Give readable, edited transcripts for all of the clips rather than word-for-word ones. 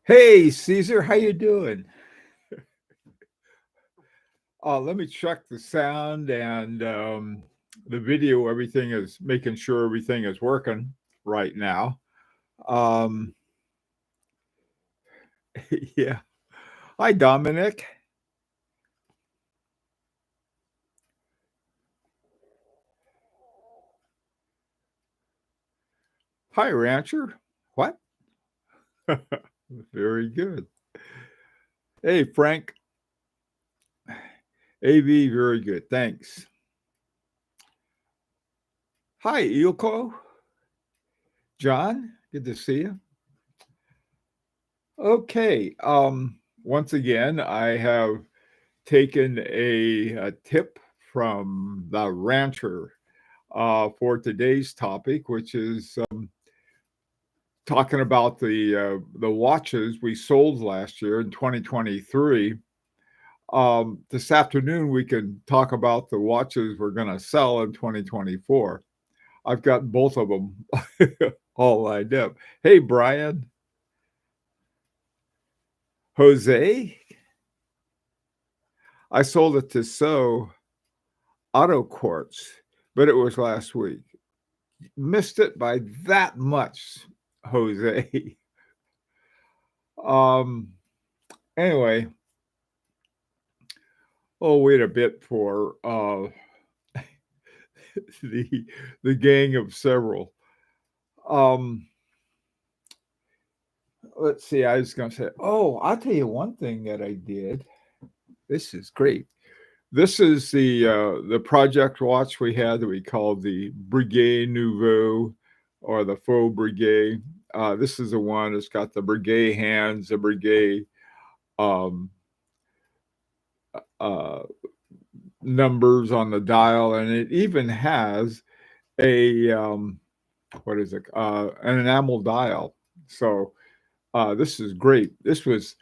Hey, Caesar, how you doing? Let me check the sound and the video. Everything is making sure everything is working right now. Um, yeah. Hi, Dominic. Hi, Rancher. What? Very good. Hey, Frank. AV, very good. Thanks. Hi, Ilko. John, good to see you. Okay. Once again, I have taken a tip from the rancher for today's topic, which is talking about the watches we sold last year in 2023. This afternoon, we can talk about the watches we're going to sell in 2024. I've got both of them all lined up. Hey, Brian, Jose, I sold it to So Auto Quartz, but it was last week. Missed it by that much, Jose. um, anyway, wait a bit for the gang of several. Um, let's see. I was going to say, I'll tell you one thing that I did. This is great. This is the project watch we had that we called the Breguet Nouveau or the Faux Breguet. This is the one that's got the Breguet hands, the Breguet um, uh, numbers on the dial, and it even has a what is it? An enamel dial. So this is great. This is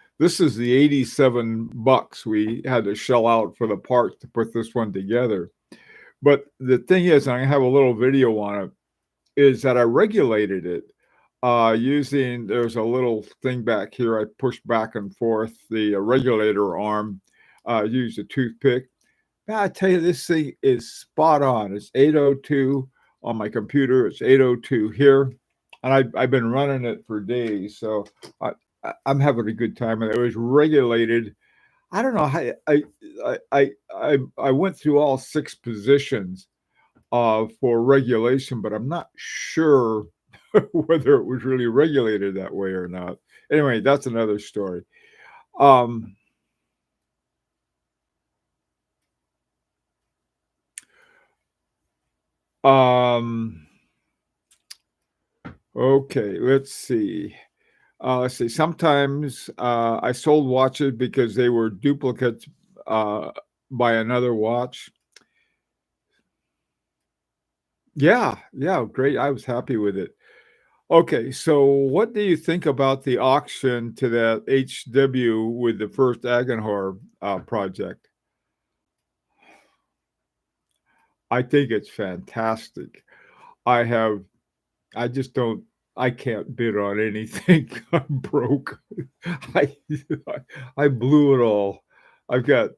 the $87 we had to shell out for the parts to put this one together. But the thing is, and I have a little video on it, is that I regulated it using, there's a little thing back here. I push back and forth the regulator arm, use a toothpick. Man, I tell you, this thing is spot on. It's 802 on my computer. It's 802 here. And I've been running it for days. So I'm having a good time. And it was regulated. I don't know how I went through all 6 positions for regulation, but I'm not sure whether it was really regulated that way or not. Anyway, that's another story. Um, okay, let's see. Sometimes I sold watches because they were duplicates by another watch. Yeah, great. I was happy with it. Okay, so what do you think about the auction to that HW with the first Agenhor project? I think it's fantastic. I have, I just don't, I can't bid on anything. I'm broke. I, I blew it all. I've got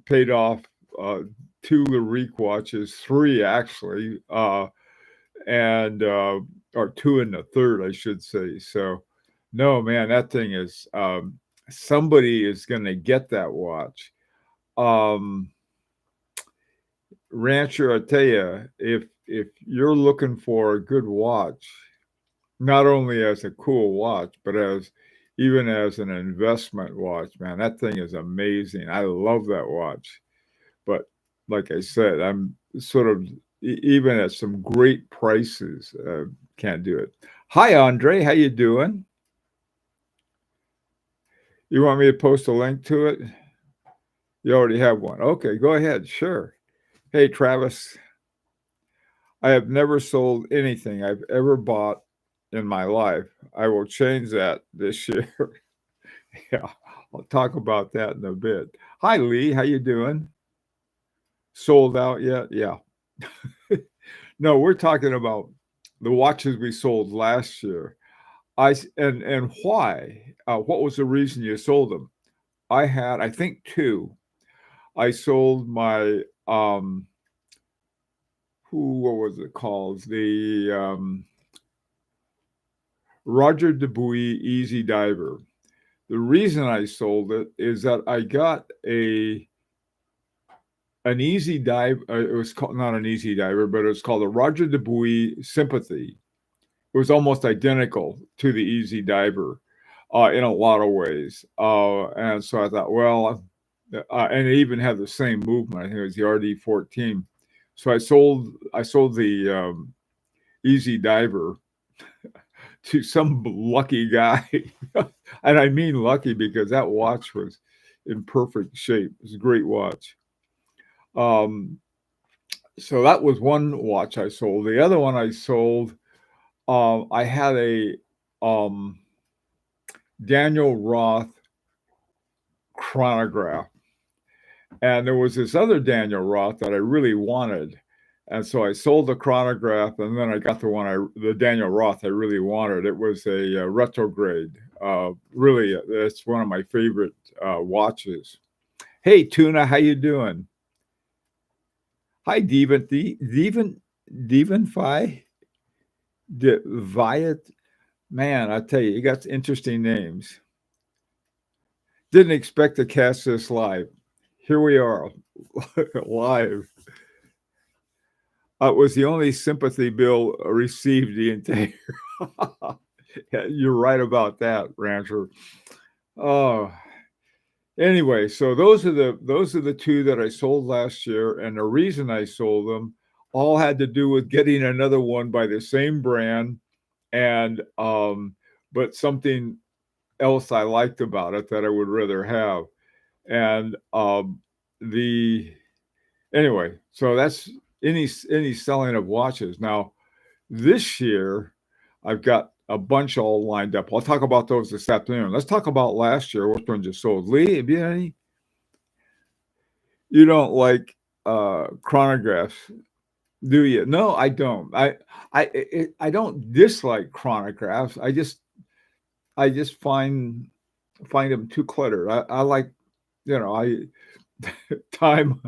paid off uh, 2 Larique watches, 3 actually, and or 2 in the third, I should say. So, no, man, that thing is somebody is going to get that watch. Um, Rancher, I tell you, if you're looking for a good watch, not only as a cool watch, but as even as an investment watch, man, that thing is amazing. I love that watch. But like I said, I'm sort of even at some great prices, can't do it. Hi, Andre, how you doing? You want me to post a link to it? You already have one. Okay, go ahead. Sure. Hey, Travis, I have never sold anything I've ever bought in my life. I will change that this year. Yeah, I'll talk about that in a bit. Hi, Lee. How you doing? Sold out yet? Yeah. No, we're talking about the watches we sold last year. And why? What was the reason you sold them? I had, I think, two. I sold my what was it called? The Roger Dubuis Easy Diver. The reason I sold it is that I got an easy dive. It was called, not an easy diver, but it was called a Roger Dubuis Sympathy. It was almost identical to the easy diver in a lot of ways. And so I thought, well, and it even had the same movement. I think it was the RD-14. So I sold the easy diver to some lucky guy. And I mean lucky because that watch was in perfect shape. It was a great watch. Um, so that was one watch I sold. The other one I sold, I had a um, Daniel Roth chronograph. And there was this other Daniel Roth that I really wanted. And so I sold the chronograph, and then I got the Daniel Roth I really wanted. It was a retrograde. Really, it's one of my favorite watches. Hey, Tuna, how you doing? Hi, Devon Phi, Viat. Man, I tell you got interesting names. Didn't expect to cast this live. Here we are, live. It was the only sympathy bill received the entire. Yeah, you're right about that, Rancher. Oh, anyway, so those are the two that I sold last year, and the reason I sold them all had to do with getting another one by the same brand, and but something else I liked about it that I would rather have, and the anyway, so that's any selling of watches. Now this year, I've got a bunch all lined up. I'll talk about those this afternoon. Let's talk about last year. Which ones you sold? Lee, have you had any? You don't like chronographs, do you? No, I don't. I don't dislike chronographs. I just find them too cluttered. I like, I time,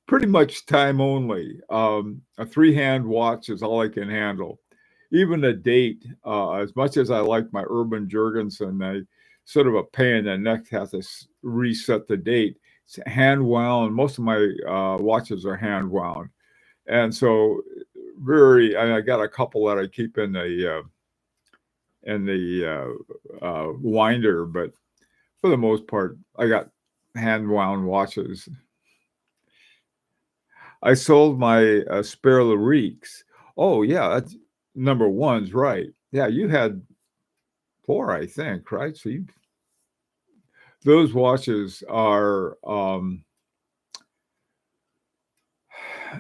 pretty much time only. A three-hand watch is all I can handle. Even the date, as much as I like my Urban Jurgensen, I sort of a pain in the neck to have to reset the date. It's hand wound. Most of my watches are hand wound, and so I got a couple that I keep in the winder, but for the most part, I got hand wound watches. I sold my Spare Lariques. Oh yeah, that's number one's right. Yeah, you had four, I think, right? So those watches are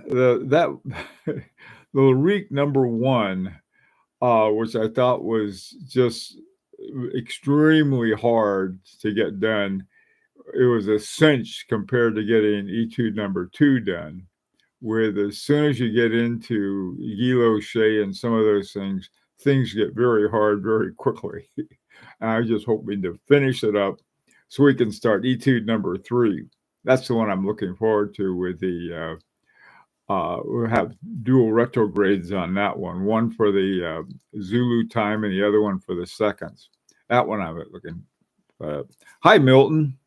that the Larique number one, which I thought was just extremely hard to get done. It was a cinch compared to getting Etude number two done. With as soon as you get into Guy Shea and some of those things get very hard very quickly. And I'm just hoping to finish it up so we can start Etude number three. That's the one I'm looking forward to with we'll have dual retrogrades on that one for the Zulu time and the other one for the seconds. That one I'm looking. Hi, Milton.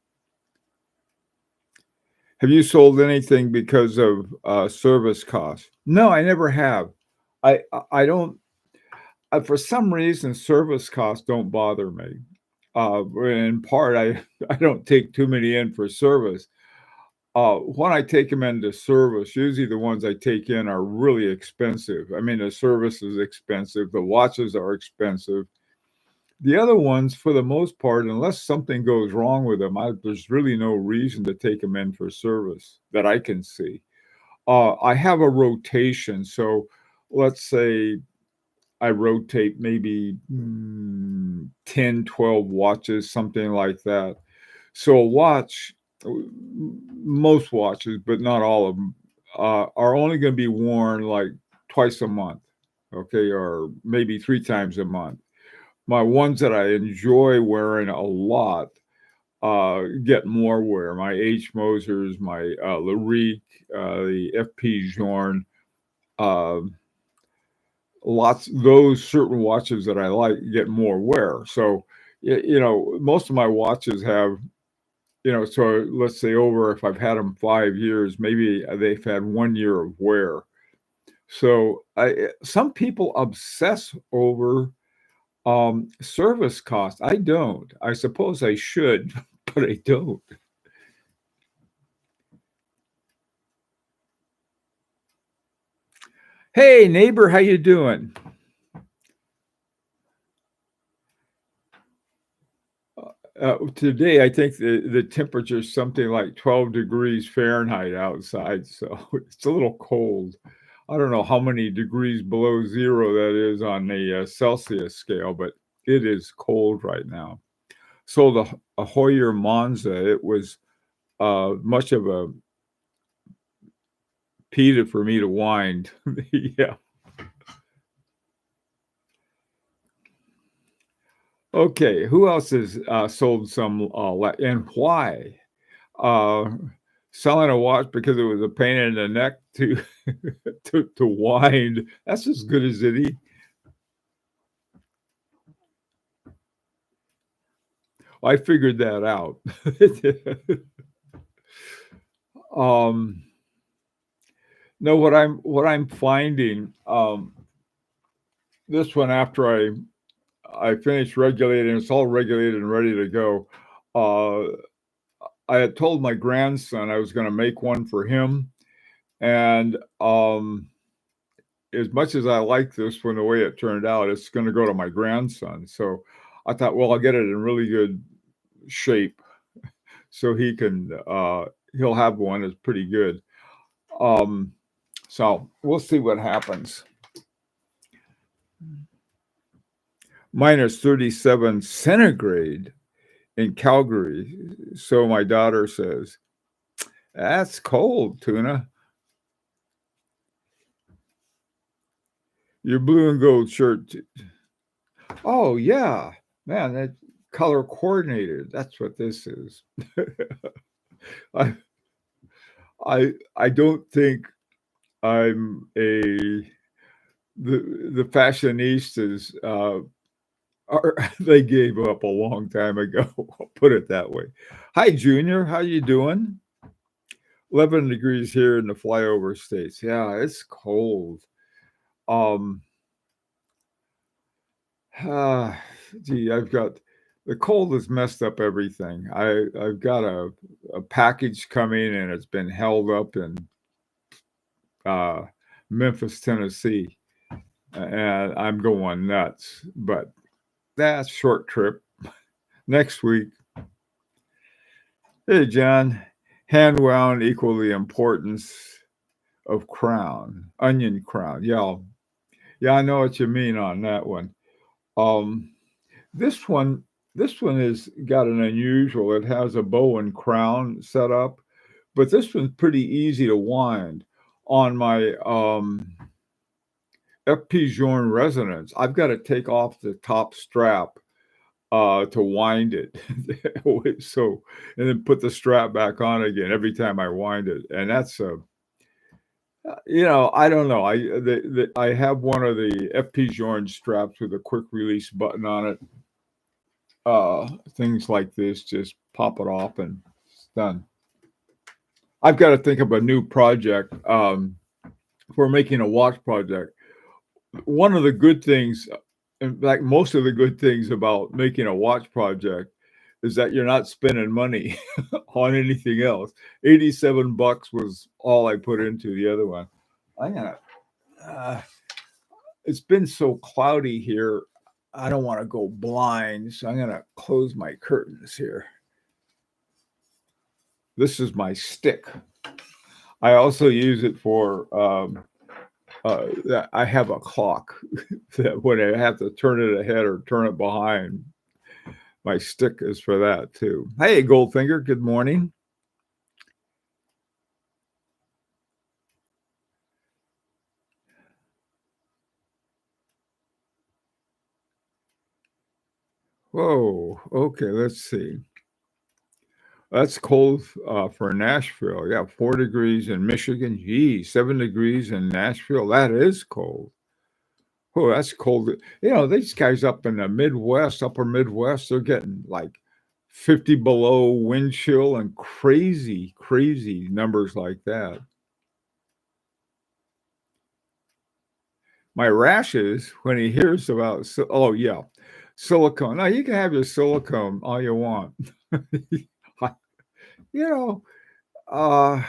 Have you sold anything because of service costs? No, I never have. I don't. For some reason, service costs don't bother me. In part, I don't take too many in for service. When I take them into service, usually the ones I take in are really expensive. I mean, the service is expensive. The watches are expensive. The other ones, for the most part, unless something goes wrong with them, there's really no reason to take them in for service that I can see. I have a rotation. So let's say I rotate maybe 10, 12 watches, something like that. So a watch, most watches, but not all of them, are only going to be worn like twice a month, okay, or maybe three times a month. my ones that I enjoy wearing a lot get more wear. My H. Mosers, my Larique, the FP Journe, uh, lots those certain watches that I like get more wear. So most of my watches have so let's say over if I've had them 5 years, maybe they've had 1 year of wear. So some people obsess over service cost. I don't. I suppose I should, but I don't. Hey neighbor, how you doing? Today, I think the temperature is something like 12 degrees Fahrenheit outside, so it's a little cold. I don't know how many degrees below zero that is on the Celsius scale, but it is cold right now. So a Hoyer Monza, it was much of a pita for me to wind. Yeah. Okay. Who else has sold some and why? Uh, Selling a watch because it was a pain in the neck to to wind. That's as good as any. I figured that out. um, no, what I'm finding this one after I finished regulating, it's all regulated and ready to go. Uh, I had told my grandson I was going to make one for him, and as much as I like this one, the way it turned out, it's going to go to my grandson. So I thought, well, I'll get it in really good shape so he'll have one that's pretty good. Um, so we'll see what happens. -37 centigrade in Calgary. So my daughter says, that's cold, Tuna. Your blue and gold shirt. Oh yeah, man, that color coordinated. That's what this is. I I don't think I'm the fashionistas are they gave up a long time ago. I'll put it that way. Hi Junior, how you doing? 11 degrees here in the flyover states. Yeah, it's cold. Um ah, Gee, I've got the cold has messed up everything. I've got a package coming and it's been held up in uh Memphis, Tennessee. And I'm going nuts. But that's short trip. Next week. Hey, John. Hand wound equal the importance of crown, onion crown. Yeah, I know what you mean on that one. Um, this one, this one has got an unusual. It has a bow and crown set up, but this one's pretty easy to wind. On my FP Journe Resonance, I've got to take off the top strap to wind it. So, and then put the strap back on again every time I wind it. And that's I don't know. I have one of the FP Journe straps with a quick release button on it. Things like this, just pop it off and it's done. I've got to think of a new project for making a watch project. One of the good things, in fact, most of the good things about making a watch project is that you're not spending money on anything else. $87 was all I put into the other one. I'm gonna. Uh, it's been so cloudy here. I don't want to go blind, so I'm gonna close my curtains here. This is my stick. I also use it for. I have a clock that when I have to turn it ahead or turn it behind, my stick is for that too. Hey, Goldfinger, good morning. Whoa. Okay, let's see. That's cold for Nashville. Yeah, 4 degrees in Michigan. Gee, 7 degrees in Nashville. That is cold. Oh, that's cold. These guys up in the Midwest, upper Midwest, they're getting like 50 below wind chill and crazy, crazy numbers like that. My rashes, when he hears about, oh, yeah, silicone. Now, you can have your silicone all you want. you know, uh,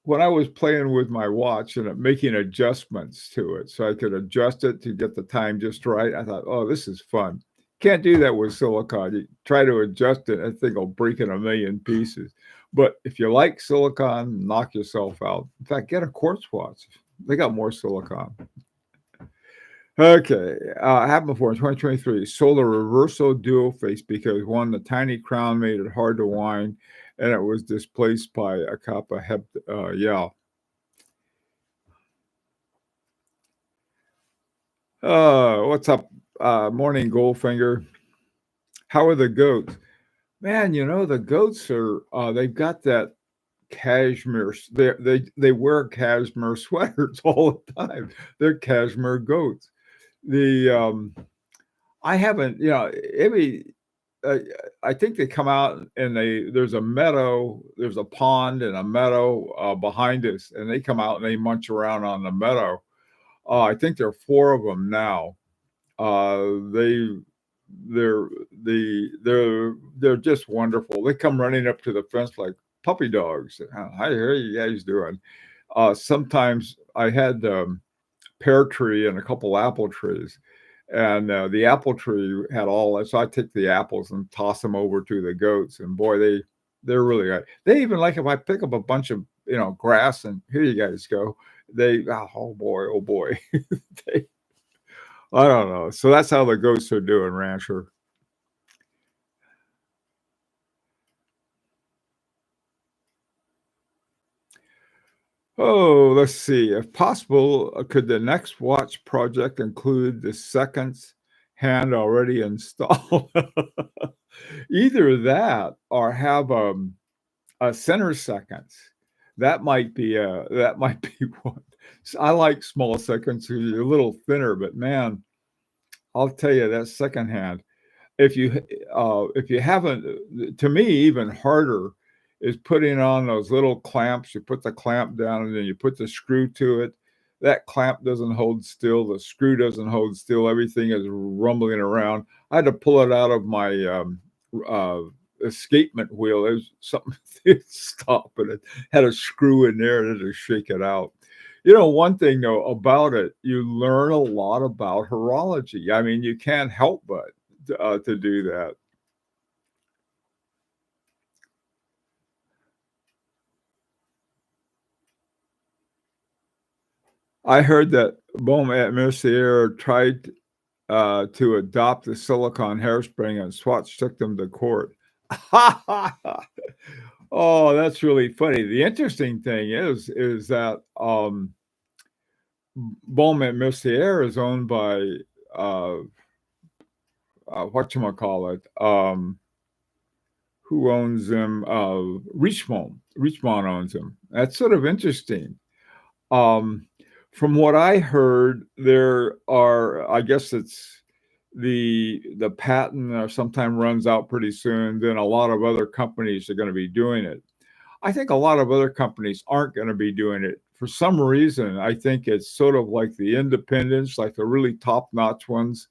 when I was playing with my watch and making adjustments to it so I could adjust it to get the time just right, I thought, oh, this is fun. Can't do that with silicone. You try to adjust it, that thing will break in a million pieces. But if you like silicone, knock yourself out. In fact, get a quartz watch. They got more silicone. Okay, happened before in 2023. Sold a reverso dual face because one, the tiny crown made it hard to wind, and it was displaced by a kappa hep. Yeah. What's up, morning Goldfinger? How are the goats? Man, the goats are. They've got that cashmere. They wear cashmere sweaters all the time. They're cashmere goats. The I haven't, every, uh, I think they come out and there's a meadow, there's a pond and a meadow behind us, and they come out and they munch around on the meadow. I think there are four of them now. They, they're just wonderful. They come running up to the fence like puppy dogs. How are you guys doing? Sometimes I had pear tree and a couple apple trees. And the apple tree had all that, so I take the apples and toss them over to the goats. And boy, they're really good. They even like if I pick up a bunch of grass and here you guys go. Oh boy, they, I don't know. So that's how the goats are doing, Rancher. Oh, let's see. If possible, could the next watch project include the seconds hand already installed? Either that or have a center seconds. That might be one. So I like small seconds because you're a little thinner, but man, I'll tell you that second hand. If you haven't, to me, even harder is putting on those little clamps. You put the clamp down and then you put the screw to it. That clamp doesn't hold still. The screw doesn't hold still. Everything is rumbling around. I had to pull it out of my uh, escapement wheel. There's something to stop it. It had a screw in there to shake it out. One thing though about it, you learn a lot about horology. I mean, you can't help but to do that. I heard that Beaumont Mercier tried to adopt the silicon hairspring and Swatch took them to court. Oh, that's really funny. The interesting thing is that Beaumont Mercier is owned by uh, whatchamacallit, who owns them? Richemont. Richemont owns them. That's sort of interesting. Um, from what I heard, there are, I guess it's the patent sometime runs out pretty soon. Then a lot of other companies are going to be doing it. I think a lot of other companies aren't going to be doing it for some reason. I think it's sort of like the independents, like the really top-notch ones,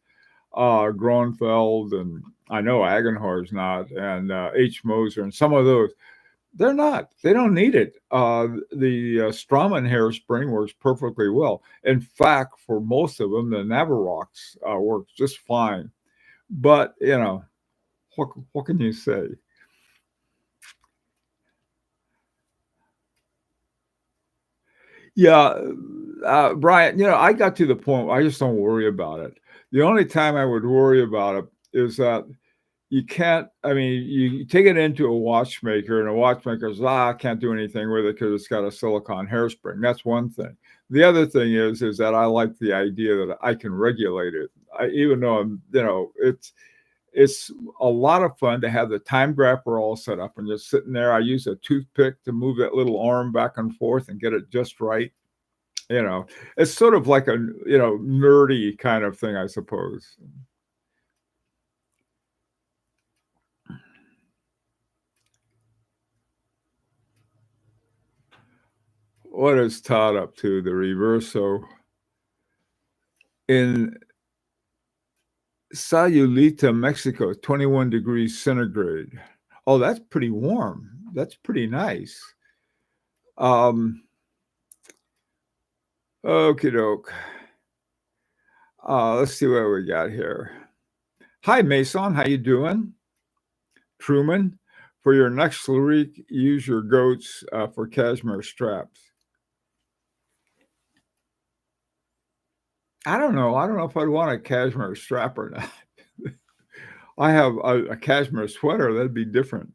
Gronfeld, and I know Agenhar's not, and H. Moser, and some of those. They're not. They don't need it. The Straumann hairspring works perfectly well. In fact, for most of them, the Navirox works just fine. But what can you say? Yeah, Brian. I got to the point where I just don't worry about it. The only time I would worry about it is that you can't. I mean, you take it into a watchmaker, and a watchmaker says, I can't do anything with it because it's got a silicone hairspring. That's one thing. The other thing is that I like the idea that I can regulate it. even though it's a lot of fun to have the time grapper all set up and just sitting there. I use a toothpick to move that little arm back and forth and get it just right. You know, it's sort of like a nerdy kind of thing, I suppose. What is Todd up to? The reverso in Sayulita, Mexico, 21 degrees centigrade. Oh, that's pretty warm. That's pretty nice. Okie doke. Let's see what we got here. Hi, Mason. How you doing? Truman, for your next lyric, use your goats for cashmere straps. I don't know. I don't know if I'd want a cashmere strap or not. I have a cashmere sweater. That'd be different.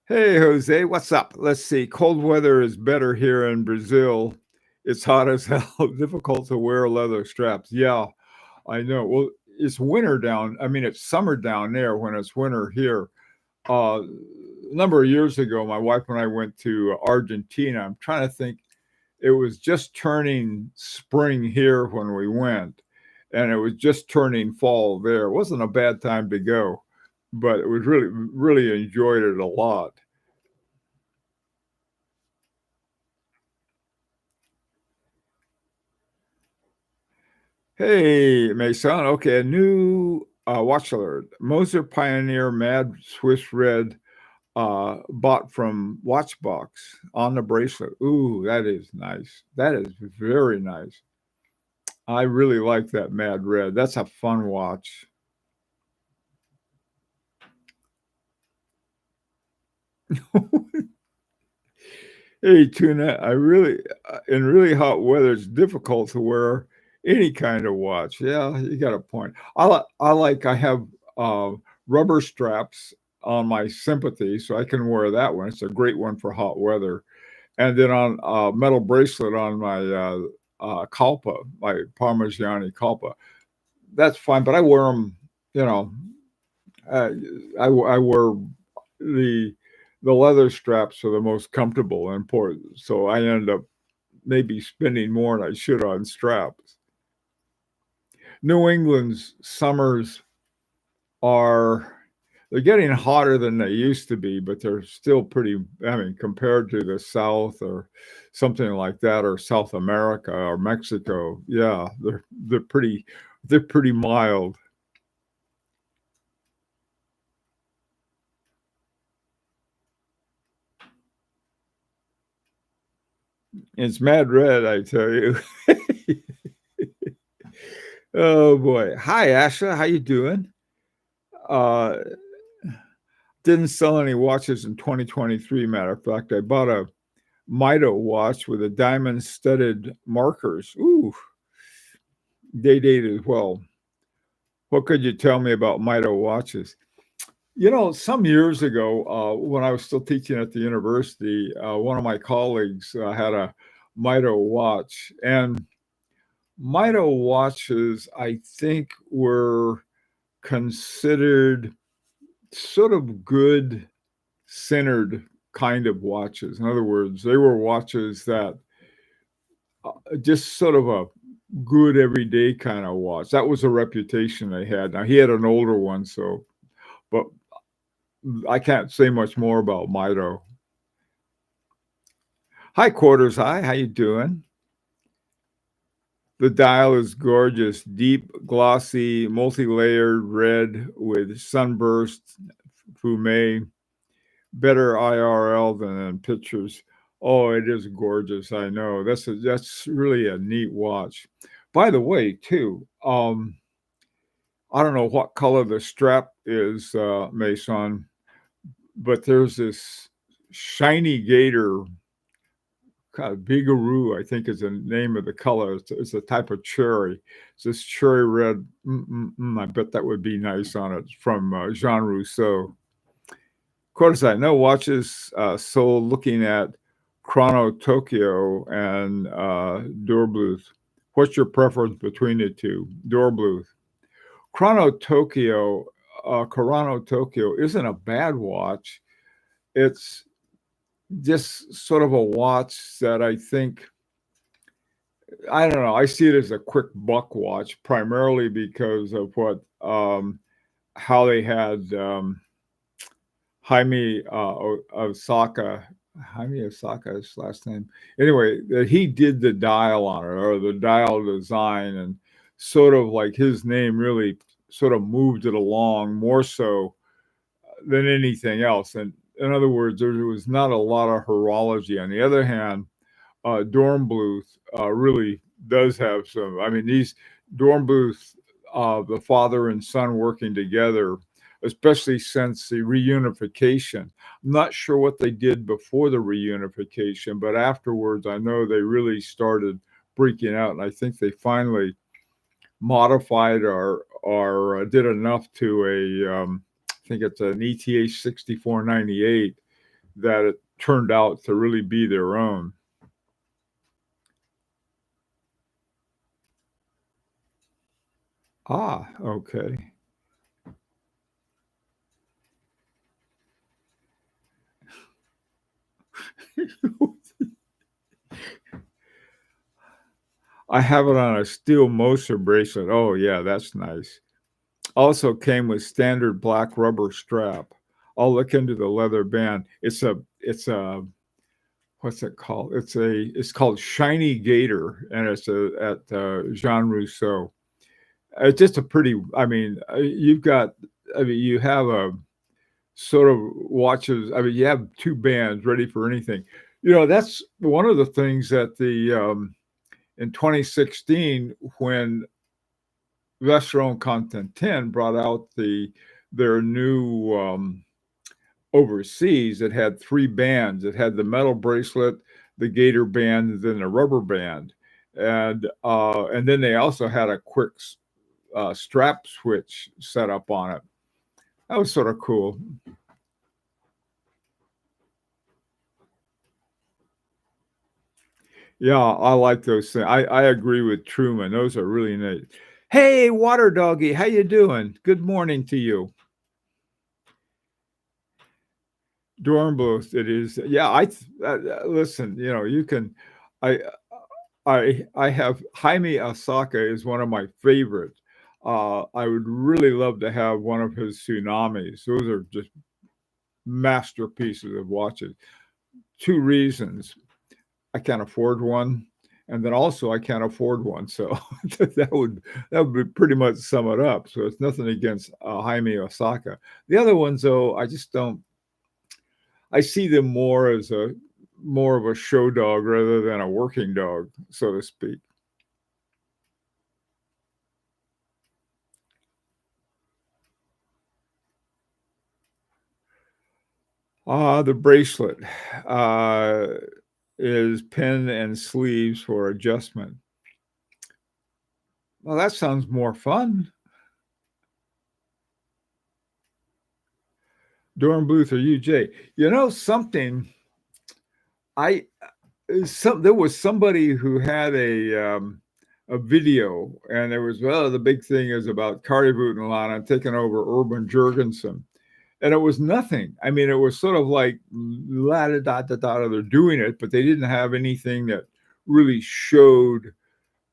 Hey, Jose, what's up? Let's see. Cold weather is better here in Brazil. It's hot as hell. Difficult to wear leather straps. Yeah, I know. Well, it's winter down. I mean, it's summer down there when it's winter here. A number of years ago, my wife and I went to Argentina. I'm trying to think. It was just turning spring here when we went, and it was just turning fall there. It wasn't a bad time to go, but it was really enjoyed it a lot. Hey, Mason. Okay, a new watch alert. Moser Pioneer Mad Swiss Red bought from Watchbox on the bracelet. Ooh, that is nice. That is very nice. I really like that Mad Red. That's a fun watch. Hey, Tuna, in really hot weather, it's difficult to wear any kind of watch. Yeah, you got a point. I have uh, rubber straps on my Sympathy, so I can wear that one. It's a great one for hot weather. And then on a metal bracelet on my Kalpa, my Parmigiani Kalpa. That's fine, but I wear them, you know, uh, I wear the the leather straps are the most comfortable and important. So I end up maybe spending more than I should on straps. New England's summers are they're getting hotter than they used to be, but they're still pretty. I mean, compared to the South or something like that, or South America or Mexico, yeah, they're pretty mild. It's mad red, I tell you. Oh boy. Hi, Asha. How you doing? Uh, didn't sell any watches in 2023. Matter of fact, I bought a Mito watch with a diamond studded markers. Ooh, they date as well. What could you tell me about Mito watches? Some years ago, when I was still teaching at the university, one of my colleagues had a Mito watch, and Mito watches, I think, were considered sort of good centered kind of watches. In other words, they were watches that just sort of a good everyday kind of watch. That was a reputation they had. Now he had an older one, so but I can't say much more about Mito. Hi, Quarters. Hi, how you doing? The dial is gorgeous, deep, glossy, multi-layered red with sunburst, fume, better IRL than in pictures. Oh, it is gorgeous. I know. That's really a neat watch. By the way, too, I don't know what color the strap is, Mason, but there's this shiny gator, kind of bigaroo, I think is the name of the color. It's a type of cherry. It's this cherry red. I bet that would be nice on it from Jean Rousseau. Of course, I know watches sold looking at Chrono Tokyo and Durbluth. What's your preference between the two? Door Bluth. Chrono Tokyo, Chrono Tokyo isn't a bad watch. It's just sort of a watch that I think, I don't know, I see it as a quick buck watch, primarily because of what, how they had Jaime Osaka. Jaime Osaka's last name. Anyway, that he did the dial on it, or the dial design, and sort of like his name really sort of moved it along more so than anything else. And in other words, there was not a lot of horology. On the other hand, Dornbluth really does have some. I mean, these Dornbluth, the father and son working together, especially since the reunification. I'm not sure what they did before the reunification, but afterwards, I know they really started breaking out, and I think they finally modified or did enough to I think it's an ETH 6498 that it turned out to really be their own. Ah, okay. I have it on a steel Moser bracelet. Oh, yeah, that's nice. Also came with standard black rubber strap. I'll look into the leather band. It's a what's it called? It's called Shiny Gator, and it's at Jean Rousseau. It's just a pretty. I mean, you've got. I mean, you have a sort of watches. I mean, you have two bands ready for anything. You know, that's one of the things that the in 2016 when Vacheron Constantin brought out their new overseas. It had three bands. It had the metal bracelet, the gator band, and then the rubber band, and then they also had a quick strap switch set up on it. That was sort of cool. Yeah, I like those things. I agree with Truman. Those are really neat. Hey, Water Doggy, how you doing? Good morning to you. Dornbluth, it is. Yeah, listen. You know, you can. I I have Jaime Osaka is one of my favorites. I would really love to have one of his tsunamis. Those are just masterpieces of watches. Two reasons: I can't afford one, and then also I can't afford one. So that would be pretty much sum it up. So it's nothing against Jaime Osaka. The other ones, though, I just don't. I see them more of a show dog rather than a working dog, so to speak. The bracelet uh, is pin and sleeves for adjustment. Well, that sounds more fun. Dorn Bluth or UJ. You know something? I there was somebody who had a video, and there was the big thing is about Kari Vutenlana taking over Urban Jurgensen, and it was nothing. I mean, it was sort of like la da da da da. They're doing it, but they didn't have anything that really showed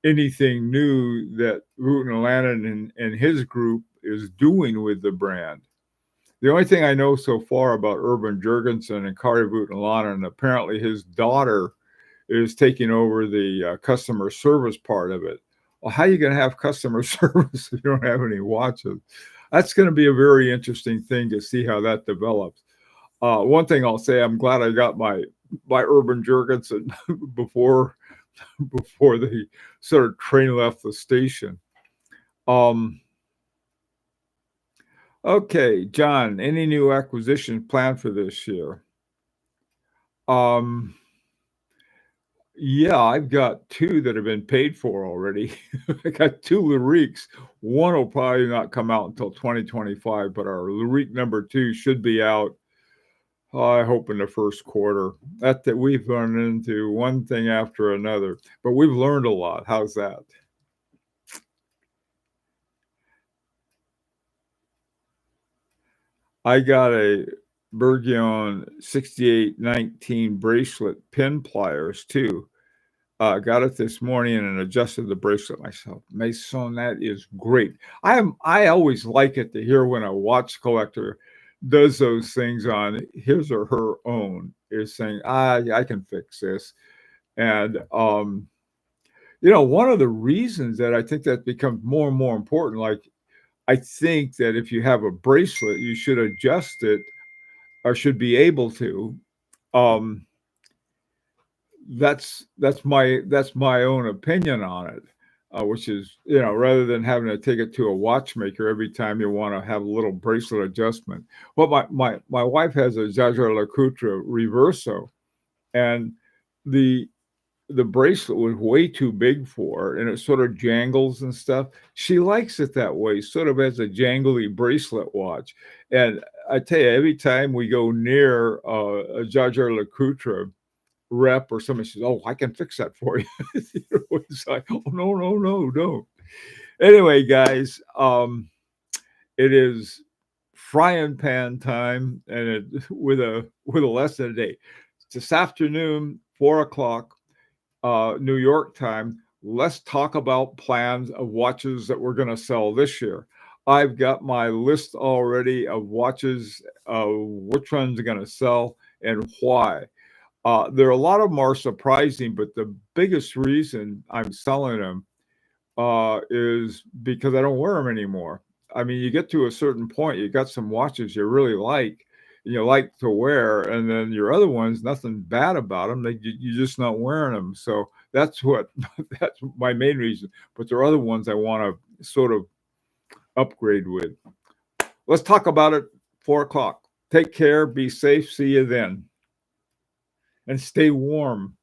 anything new that Vutenlana and his group is doing with the brand. The only thing I know so far about Urban Jurgensen and Kari Vutenlana, and apparently his daughter is taking over the customer service part of it. Well, how are you going to have customer service if you don't have any watches? That's going to be a very interesting thing to see how that develops. One thing I'll say, I'm glad I got my Urban Jurgensen before the sort of train left the station. Okay, John, any new acquisitions planned for this year? Yeah, I've got two that have been paid for already. I got two Lyriques. One will probably not come out until 2025, but our Lyrique number two should be out I hope in the first quarter. That we've run into one thing after another, but we've learned a lot. How's that? I got a Bergion 6819 bracelet pin pliers too. Got it this morning and adjusted the bracelet myself. Mason, that is great. I always like it to hear when a watch collector does those things on his or her own, is saying, I can fix this. And one of the reasons that I think that becomes more and more important, like I think that if you have a bracelet, you should adjust it or should be able to. Um, that's my own opinion on it, which is rather than having to take it to a watchmaker every time you want to have a little bracelet adjustment. Well, my wife has a Jaeger-LeCoultre Reverso, and the the bracelet was way too big for her, and it sort of jangles and stuff. She likes it that way, sort of as a jangly bracelet watch. And I tell you, every time we go near a Jaeger-LeCoultre rep or somebody says, "Oh, I can fix that for you." It's like, "Oh, no, no, no, don't." Anyway, guys, it is frying pan time, and with a less than a day. This afternoon, 4 o'clock, New York time. Let's talk about plans of watches that we're going to sell this year. I've got my list already of watches, which ones are going to sell and why. There are a lot of them are surprising, but the biggest reason I'm selling them is because I don't wear them anymore. I mean, you get to a certain point, you got some watches you really like, and you like to wear, and then your other ones, nothing bad about them. You're just not wearing them. So that's that's my main reason. But there are other ones I want to sort of upgrade with. Let's talk about it. 4 o'clock. Take care. Be safe. See you then, and stay warm.